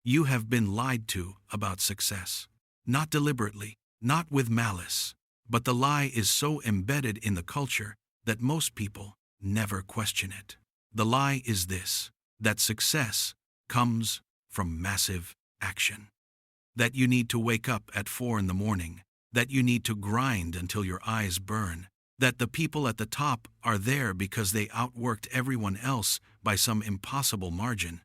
You have been lied to about success. Not deliberately, not with malice, but the lie is so embedded in the culture that most people never question it. The lie is this: that success comes from massive action. That you need to wake up at 4 in the morning. That you need to grind until your eyes burn. That the people at the top are there because they outworked everyone else by some impossible margin.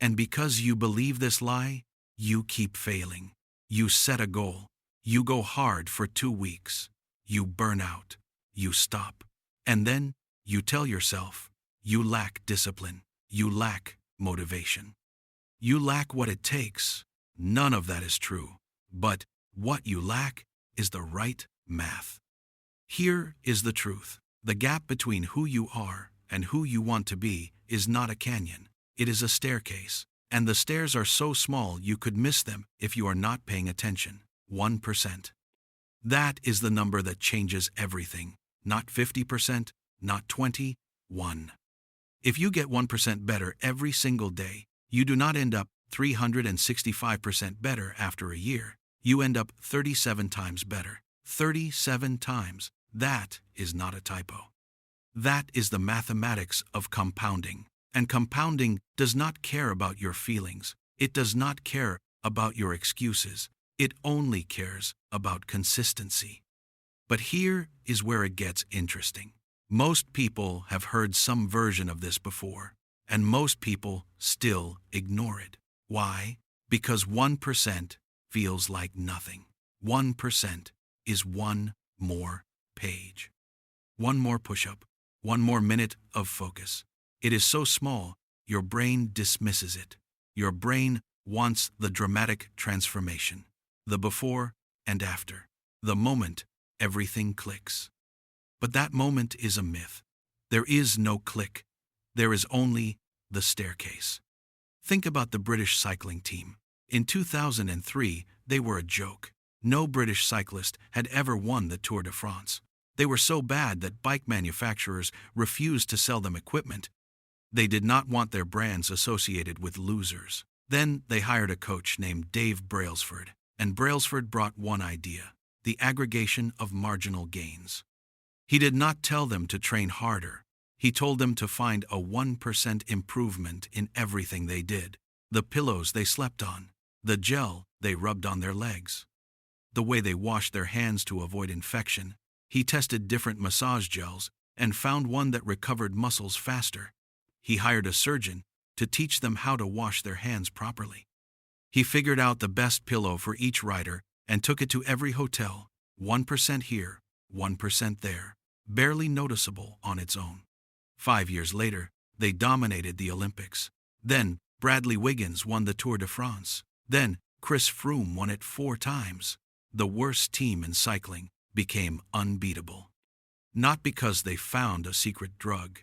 And because you believe this lie, you keep failing. You set a goal. You go hard for 2 weeks. You burn out. You stop. And then you tell yourself, you lack discipline. You lack motivation. You lack what it takes. None of that is true. But what you lack is the right math. Here is the truth. The gap between who you are and who you want to be is not a canyon. It is a staircase. And the stairs are so small you could miss them if you are not paying attention. 1%. That is the number that changes everything. Not 50%, not 20, 1. If you get 1% better every single day, you do not end up 365% better after a year. You end up 37 times better. 37 times. That is not a typo. That is the mathematics of compounding. And compounding does not care about your feelings. It does not care about your excuses. It only cares about consistency. But here is where it gets interesting. Most people have heard some version of this before, and most people still ignore it. Why? Because 1% feels like nothing. 1% is one more page. One more push-up. One more minute of focus. It is so small, your brain dismisses it. Your brain wants the dramatic transformation. The before and after. The moment everything clicks. But that moment is a myth. There is no click. There is only the staircase. Think about the British cycling team. In 2003, they were a joke. No British cyclist had ever won the Tour de France. They were so bad that bike manufacturers refused to sell them equipment. They did not want their brands associated with losers. Then they hired a coach named Dave Brailsford, and Brailsford brought one idea: the aggregation of marginal gains. He did not tell them to train harder. He told them to find a 1% improvement in everything they did. The pillows they slept on, the gel they rubbed on their legs, the way they washed their hands to avoid infection. He tested different massage gels and found one that recovered muscles faster. He hired a surgeon to teach them how to wash their hands properly. He figured out the best pillow for each rider and took it to every hotel. 1% here, 1% there, barely noticeable on its own. 5 years later, they dominated the Olympics. Then Bradley Wiggins won the Tour de France. Then Chris Froome won it 4 times. The worst team in cycling became unbeatable. Not because they found a secret drug.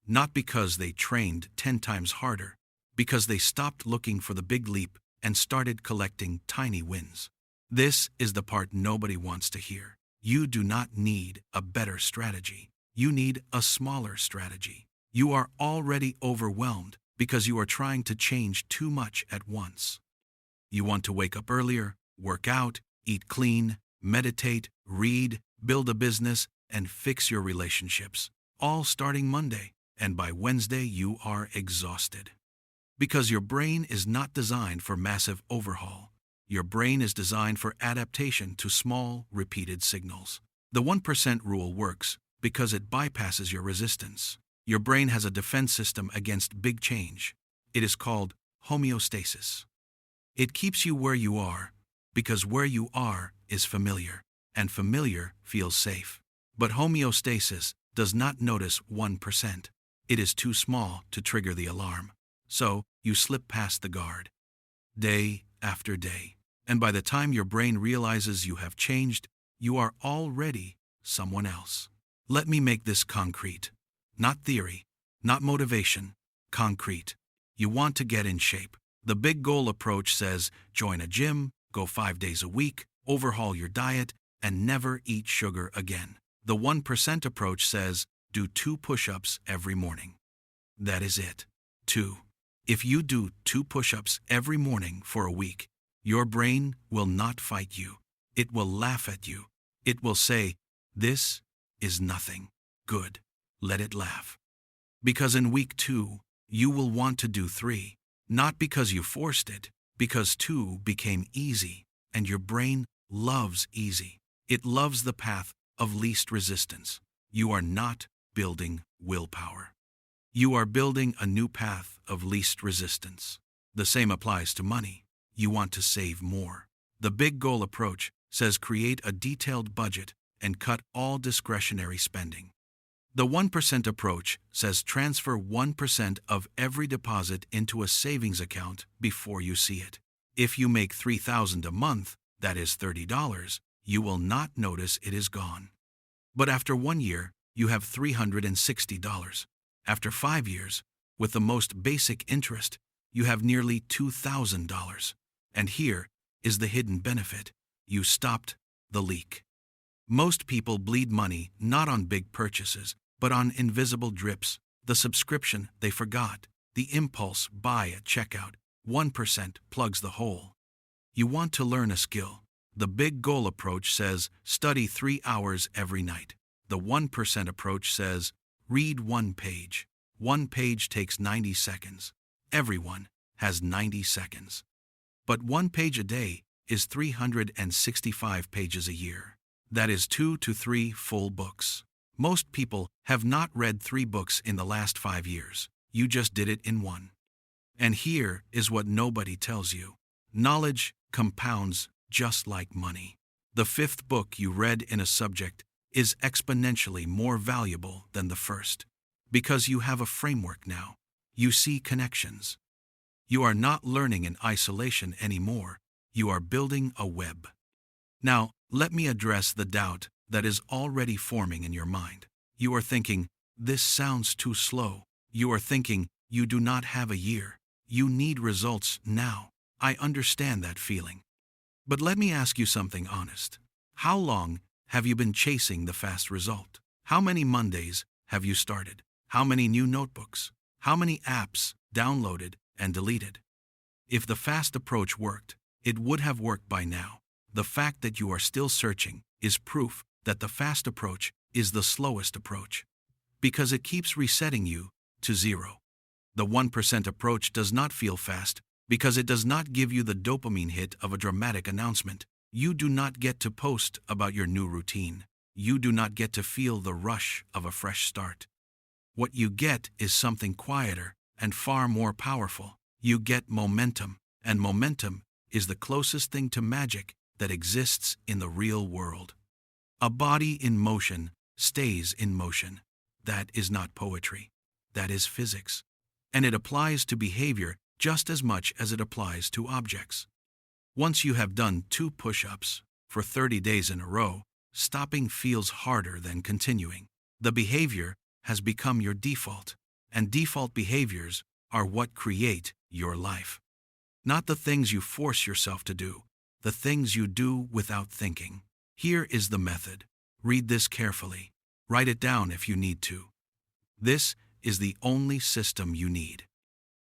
Not because they trained 10 times harder. Because they stopped looking for the big leap and started collecting tiny wins. This is the part nobody wants to hear. You do not need a better strategy. You need a smaller strategy. You are already overwhelmed because you are trying to change too much at once. You want to wake up earlier, work out, eat clean, meditate, read, build a business, and fix your relationships, all starting Monday, and by Wednesday you are exhausted. Because your brain is not designed for massive overhaul. Your brain is designed for adaptation to small, repeated signals. The 1% rule works because it bypasses your resistance. Your brain has a defense system against big change. It is called homeostasis. It keeps you where you are because where you are is familiar, and familiar feels safe. But homeostasis does not notice 1%. It is too small to trigger the alarm. So you slip past the guard. Day after day. And by the time your brain realizes you have changed, you are already someone else. Let me make this concrete. Not theory, not motivation, concrete. You want to get in shape. The big goal approach says join a gym, go 5 days a week, overhaul your diet, and never eat sugar again. The 1% approach says do 2 push-ups every morning. That is it. 2. If you do 2 push-ups every morning for a week, your brain will not fight you. It will laugh at you. It will say, "This is nothing. Good. Let it laugh." Because in week 2, you will want to do 3, not because you forced it, because 2 became easy, and your brain loves easy. It loves the path of least resistance. You are not building willpower. You are building a new path of least resistance. The same applies to money. You want to save more. The big goal approach says create a detailed budget and cut all discretionary spending. The 1% approach says transfer 1% of every deposit into a savings account before you see it. If you make $3,000 a month, that is $30, you will not notice it is gone. But after 1 year, you have $360. After 5 years, with the most basic interest, you have nearly $2,000. And here is the hidden benefit: you stopped the leak. Most people bleed money not on big purchases, but on invisible drips: the subscription they forgot, the impulse buy at checkout. 1% plugs the hole. You want to learn a skill. The big goal approach says study 3 hours every night. The 1% approach says read 1 page. 1 page takes 90 seconds. Everyone has 90 seconds. But 1 page a day is 365 pages a year. That is 2 to 3 full books. Most people have not read 3 books in the last 5 years. You just did it in 1. And here is what nobody tells you. Knowledge compounds just like money. The 5th book you read in a subject is exponentially more valuable than the first. Because you have a framework now. You see connections. You are not learning in isolation anymore. You are building a web. Now, let me address the doubt that is already forming in your mind. You are thinking, this sounds too slow. You are thinking, you do not have a year. You need results now. I understand that feeling. But let me ask you something honest. How long have you been chasing the fast result? How many Mondays have you started? How many new notebooks? How many apps downloaded and deleted? If the fast approach worked, it would have worked by now. The fact that you are still searching is proof that the fast approach is the slowest approach, because it keeps resetting you to 0. The 1% approach does not feel fast because it does not give you the dopamine hit of a dramatic announcement. You do not get to post about your new routine. You do not get to feel the rush of a fresh start. What you get is something quieter and far more powerful. You get momentum, and momentum is the closest thing to magic that exists in the real world. A body in motion stays in motion. That is not poetry. That is physics. And it applies to behavior just as much as it applies to objects. Once you have done 2 push-ups for 30 days in a row, stopping feels harder than continuing. The behavior has become your default, and default behaviors are what create your life. Not the things you force yourself to do, the things you do without thinking. Here is the method. Read this carefully. Write it down if you need to. This is the only system you need.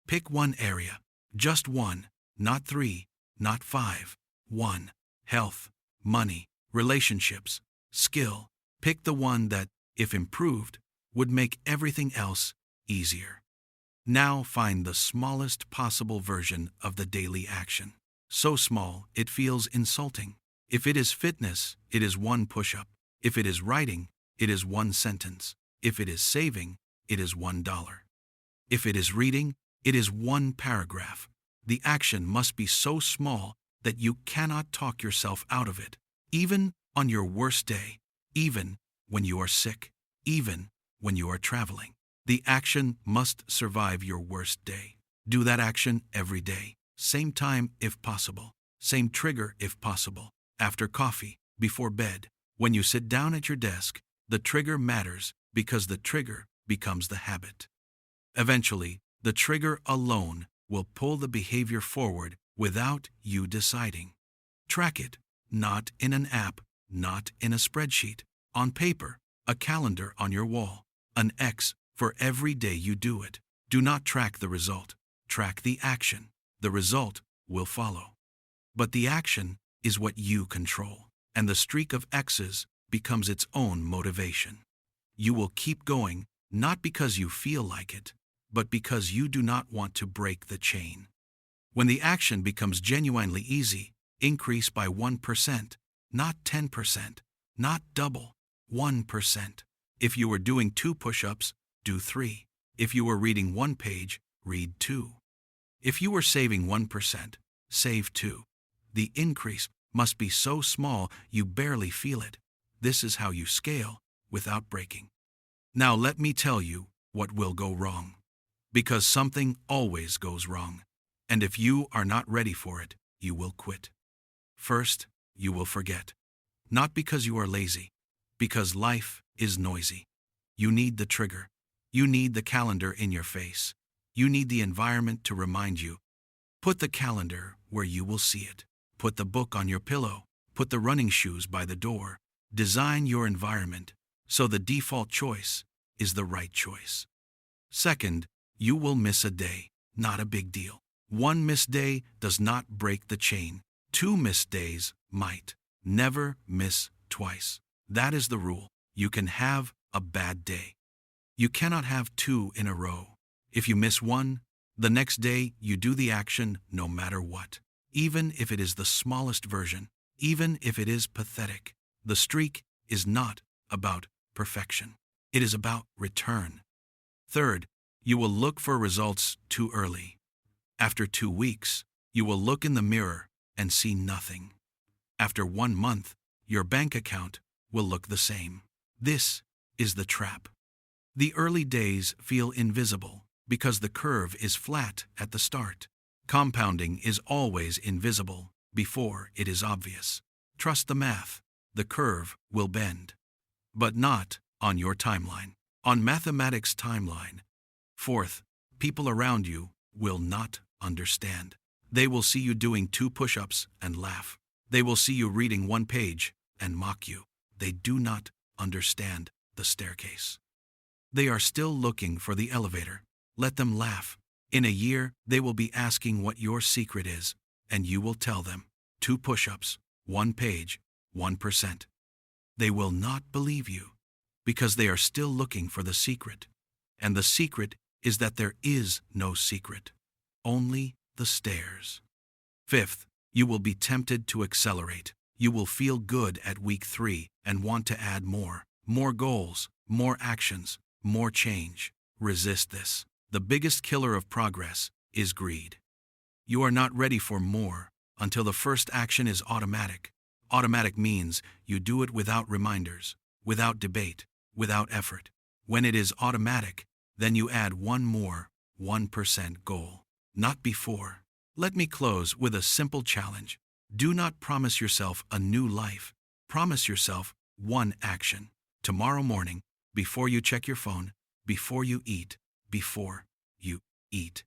Pick 1 area, just 1, not 3, not 5. 1. Health, money, relationships, skill. Pick the one that, if improved, would make everything else easier. Now find the smallest possible version of the daily action. So small, it feels insulting. If it is fitness, it is 1 push-up. If it is writing, it is 1 sentence. If it is saving, it is $1. If it is reading, it is 1 paragraph. The action must be so small that you cannot talk yourself out of it, even on your worst day, even when you are sick, even when you are traveling. The action must survive your worst day. Do that action every day. Same time if possible. Same trigger if possible. After coffee, before bed. When you sit down at your desk, the trigger matters because the trigger becomes the habit. Eventually, the trigger alone will pull the behavior forward without you deciding. Track it, not in an app, not in a spreadsheet, on paper, a calendar on your wall, an X for every day you do it. Do not track the result. track the action. The result will follow. But the action is what you control, and the streak of X's becomes its own motivation. You will keep going, not because you feel like it, but because you do not want to break the chain. When the action becomes genuinely easy, increase by 1%, not 10%, not double, 1%. If you were doing 2 push-ups, do 3. If you were reading 1 page, read 2. If you were saving 1%, save 2. The increase must be so small you barely feel it. This is how you scale without breaking. Now let me tell you what will go wrong. Because something always goes wrong. And if you are not ready for it, you will quit. First, you will forget. Not because you are lazy, because life is noisy. You need the trigger. You need the calendar in your face. You need the environment to remind you. Put the calendar where you will see it. Put the book on your pillow. Put the running shoes by the door. Design your environment so the default choice is the right choice. Second, you will miss a day. Not a big deal. 1 missed day does not break the chain. 2 missed days might. Never miss twice. That is the rule. You can have a bad day. You cannot have 2 in a row. If you miss 1, the next day you do the action no matter what. Even if it is the smallest version, even if it is pathetic. The streak is not about perfection. It is about return. Third, you will look for results too early. After 2 weeks, you will look in the mirror and see nothing. After 1 month, your bank account will look the same. This is the trap. The early days feel invisible because the curve is flat at the start. Compounding is always invisible before it is obvious. Trust the math. The curve will bend. But not on your timeline. On mathematics' timeline. Fourth, people around you will not understand. They will see you doing 2 push-ups and laugh. They will see you reading 1 page and mock you. They do not understand the staircase. They are still looking for the elevator. Let them laugh. In a year, they will be asking what your secret is, and you will tell them 2 push-ups, 1 page, 1%. They will not believe you because they are still looking for the secret. And the secret is that there is no secret, only the stairs. Fifth, you will be tempted to accelerate. You will feel good at week 3 and want to add more goals, more actions, more change. Resist this. The biggest killer of progress is greed. You are not ready for more until the first action is automatic. Automatic means you do it without reminders, without debate, without effort. When it is automatic, then you add 1 more 1% goal. Not before. Let me close with a simple challenge. Do not promise yourself a new life. Promise yourself 1 action. Tomorrow morning, before you check your phone, before you eat, before you eat.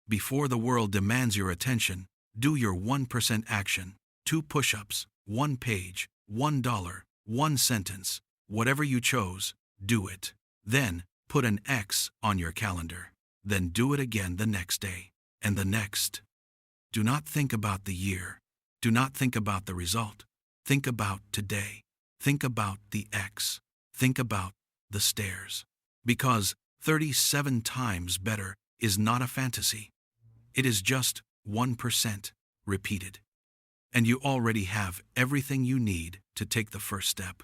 Before the world demands your attention, do your 1% action. 2 push-ups, 1 page, $1, 1 sentence. Whatever you chose, do it. Then, put an X on your calendar. Then do it again the next day, and the next. Do not think about the year. Do not think about the result. Think about today. Think about the X. Think about the stairs. Because 37 times better is not a fantasy. It is just 1% repeated. And you already have everything you need to take the first step.